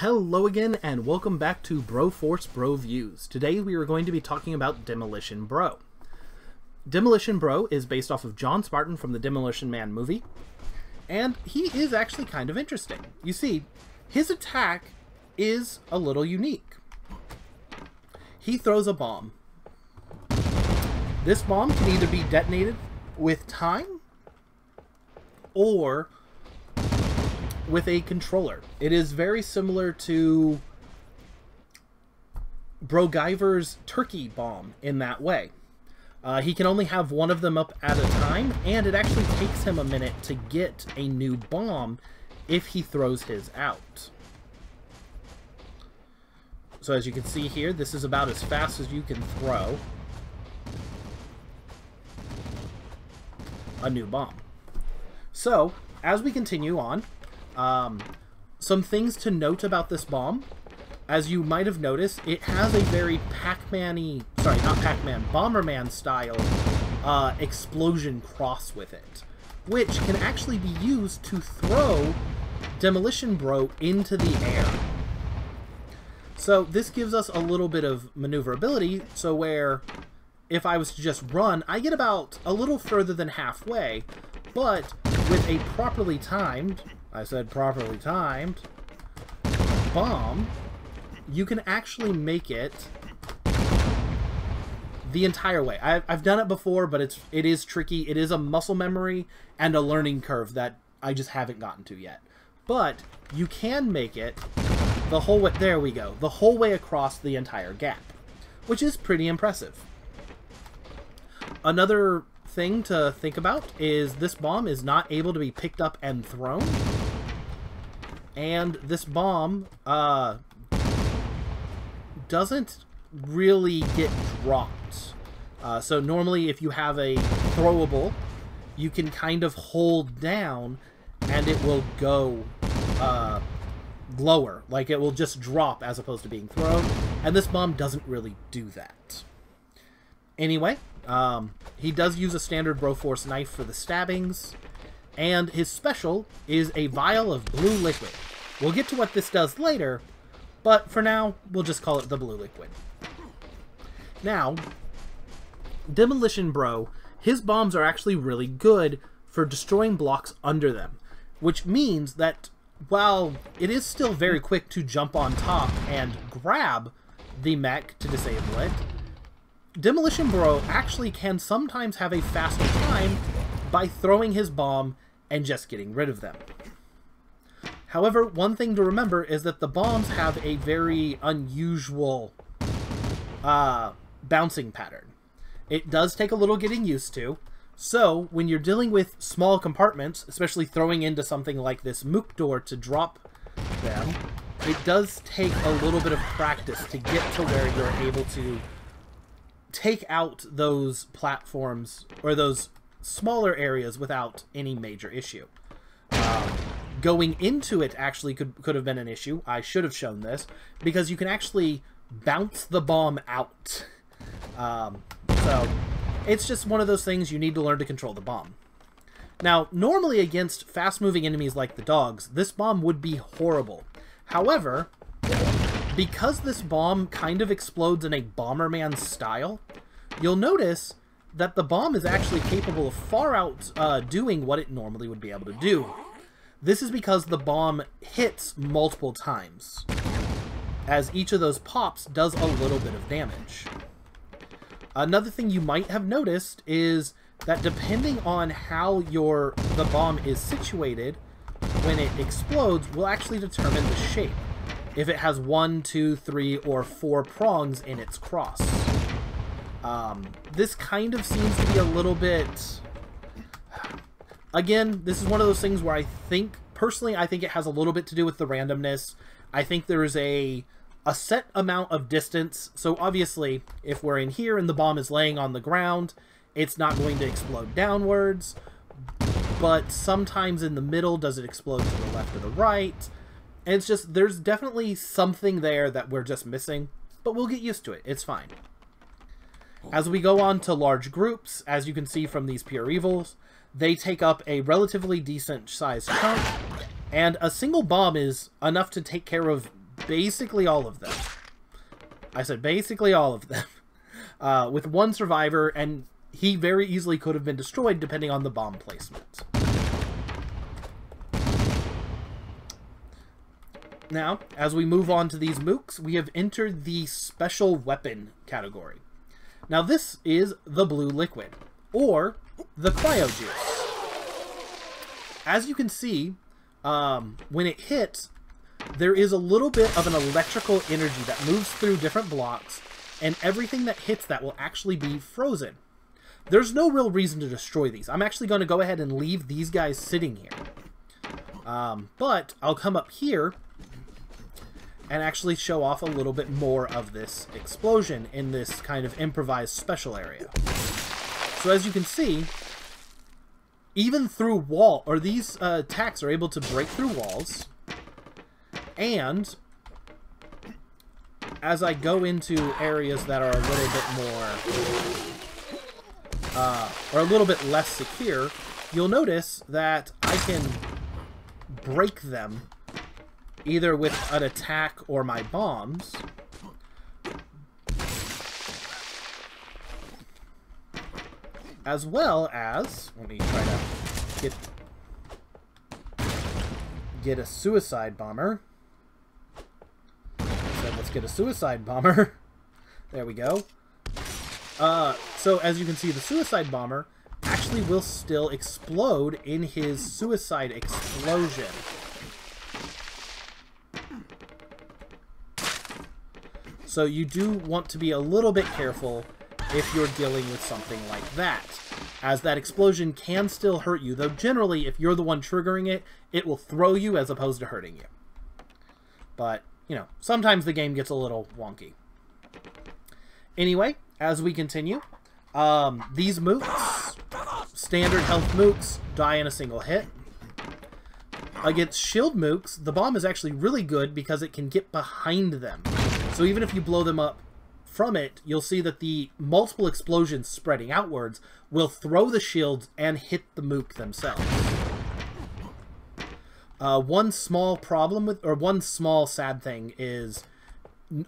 Hello again, and welcome back to Broforce Broviews. Today we are going to be talking about Demolition Bro. Demolition Bro is based off of John Spartan from the Demolition Man movie, and he is actually kind of interesting. You see, his attack is a little unique. He throws a bomb. This bomb can either be detonated with time or with a controller. It is very similar to Brovier's turkey bomb in that way. He can only have one of them up at a time, and it actually takes him a minute to get a new bomb if he throws his out. So as you can see here, this is about as fast as you can throw a new bomb. So, as we continue on, some things to note about this bomb. As you might have noticed, it has a very Pac-Man-y, sorry, not Pac-Man, Bomberman style explosion cross with it, which can actually be used to throw Demolition Bro into the air. So this gives us a little bit of maneuverability, so where if I was to just run, I get about a little further than halfway, but with a properly timed, I said properly timed, bomb, you can actually make it the entire way. I've done it before, but it is tricky. It is a muscle memory and a learning curve that I just haven't gotten to yet. But you can make it the whole way, there we go, the whole way across the entire gap, which is pretty impressive. Another thing to think about is this bomb is not able to be picked up and thrown. And this bomb doesn't really get dropped. So normally if you have a throwable, you can kind of hold down and it will go lower. Like it will just drop as opposed to being thrown. And this bomb doesn't really do that. Anyway, he does use a standard Broforce knife for the stabbings. And his special is a vial of blue liquid. We'll get to what this does later, but for now, we'll just call it the blue liquid. Now, Demolition Bro, his bombs are actually really good for destroying blocks under them, which means that while it is still very quick to jump on top and grab the mech to disable it, Demolition Bro actually can sometimes have a faster time by throwing his bomb and just getting rid of them. However, one thing to remember is that the bombs have a very unusual bouncing pattern. It does take a little getting used to, so when you're dealing with small compartments, especially throwing into something like this mook door to drop them, it does take a little bit of practice to get to where you're able to take out those platforms or those smaller areas without any major issue. Going into it actually could have been an issue. I should have shown this, because you can actually bounce the bomb out. So it's just one of those things you need to learn to control the bomb. Now, normally against fast-moving enemies like the dogs, this bomb would be horrible. However, because this bomb kind of explodes in a Bomberman style, you'll notice that the bomb is actually capable of far out doing what it normally would be able to do. This is because the bomb hits multiple times, as each of those pops does a little bit of damage. Another thing you might have noticed is that depending on how the bomb is situated when it explodes will actually determine the shape. If it has 1, 2, 3, or 4 prongs in its cross. This kind of seems to be a little bit... Again, this is one of those things where personally, I think it has a little bit to do with the randomness. I think there is a set amount of distance. So obviously, if we're in here and the bomb is laying on the ground, it's not going to explode downwards. But sometimes in the middle, does it explode to the left or the right? And it's just, there's definitely something there that we're just missing. But we'll get used to it. It's fine. As we go on to large groups, as you can see from these pure evils, they take up a relatively decent sized chunk, and a single bomb is enough to take care of basically all of them. I said basically all of them. With one survivor, and he very easily could have been destroyed depending on the bomb placement. Now, as we move on to these mooks, we have entered the special weapon category. Now this is the blue liquid, or the cryo juice. As you can see, when it hits, there is a little bit of an electrical energy that moves through different blocks, and everything that hits that will actually be frozen. There's no real reason to destroy these. I'm actually going to go ahead and leave these guys sitting here. But I'll come up here and actually show off a little bit more of this explosion in this kind of improvised special area. So as you can see, even through these attacks are able to break through walls, and as I go into areas that are a little bit more, or a little bit less secure, you'll notice that I can break them either with an attack or my bombs. As well as, let me try to get a suicide bomber. So let's get a suicide bomber. There we go. So as you can see, the suicide bomber actually will still explode in his suicide explosion. So you do want to be a little bit careful if you're dealing with something like that, as that explosion can still hurt you, though generally if you're the one triggering it, it will throw you as opposed to hurting you. But, you know, sometimes the game gets a little wonky. Anyway, as we continue, these mooks, standard health mooks, die in a single hit. Against shield mooks, the bomb is actually really good because it can get behind them. So even if you blow them up from it, you'll see that the multiple explosions spreading outwards will throw the shields and hit the mook themselves. One small problem with, or one small sad thing is,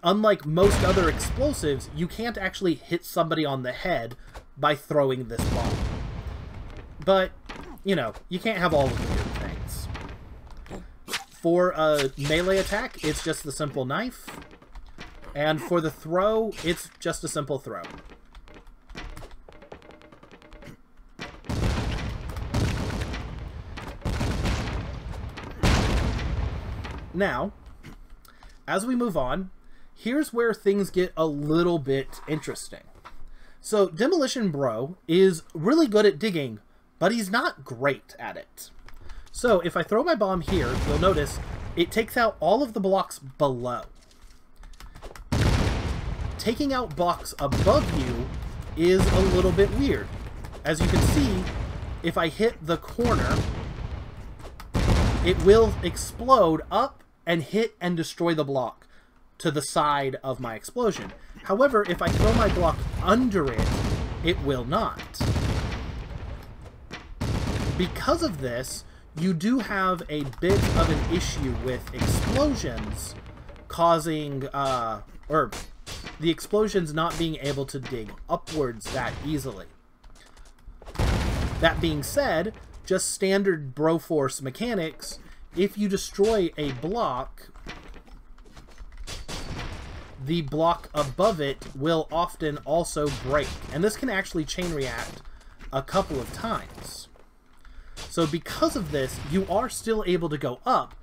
unlike most other explosives, you can't actually hit somebody on the head by throwing this bomb. But, you know, you can't have all of the good things. For a melee attack, it's just the simple knife. And for the throw, it's just a simple throw. Now, as we move on, here's where things get a little bit interesting. So, Demolition Bro is really good at digging, but he's not great at it. So, if I throw my bomb here, you'll notice it takes out all of the blocks below. Taking out blocks above you is a little bit weird. As you can see, if I hit the corner, it will explode up and hit and destroy the block to the side of my explosion. However, if I throw my block under it, it will not. Because of this, you do have a bit of an issue with explosions causing, or the explosions not being able to dig upwards that easily. That being said, just standard Broforce mechanics, if you destroy a block, the block above it will often also break. And this can actually chain react a couple of times. So because of this, you are still able to go up,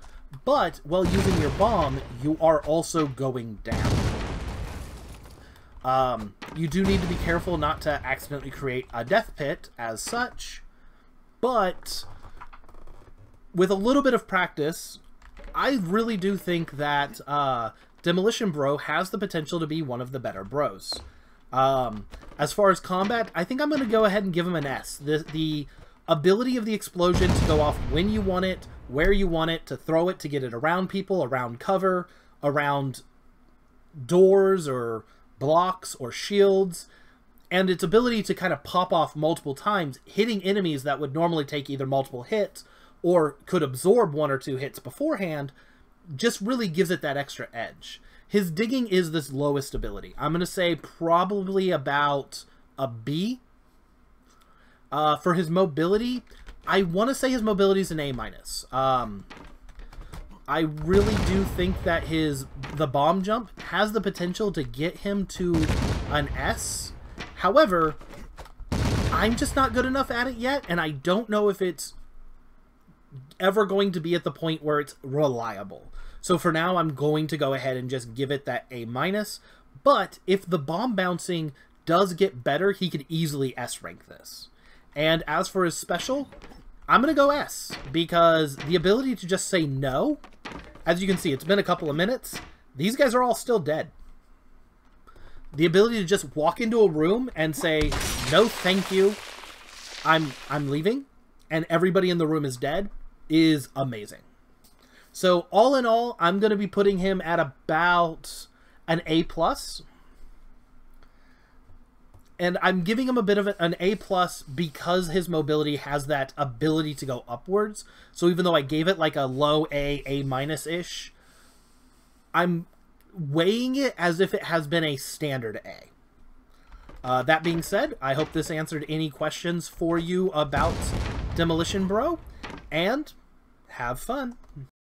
but while using your bomb, you are also going down. You do need to be careful not to accidentally create a death pit as such, but with a little bit of practice, I really do think that Demolition Bro has the potential to be one of the better bros. As far as combat, I think I'm going to go ahead and give him an S. The ability of the explosion to go off when you want it, where you want it, to throw it to get it around people, around cover, around doors or blocks or shields, and its ability to kind of pop off multiple times, hitting enemies that would normally take either multiple hits or could absorb one or two hits beforehand, just really gives it that extra edge. His digging is this lowest ability. I'm going to say probably about a B. For his mobility, I want to say his mobility is an A-. I really do think that the bomb jump has the potential to get him to an S. However, I'm just not good enough at it yet, and I don't know if it's ever going to be at the point where it's reliable. So for now, I'm going to go ahead and just give it that A-. But if the bomb bouncing does get better, he could easily S rank this. And as for his special, I'm going to go S, because the ability to just say no, as you can see, it's been a couple of minutes. These guys are all still dead. The ability to just walk into a room and say, no, thank you, I'm leaving, and everybody in the room is dead, is amazing. So all in all, I'm going to be putting him at about an A+. And I'm giving him a bit of an A+ because his mobility has that ability to go upwards. So even though I gave it like a low A, A-ish, I'm weighing it as if it has been a standard A. That being said, I hope this answered any questions for you about Demolition Bro, and have fun.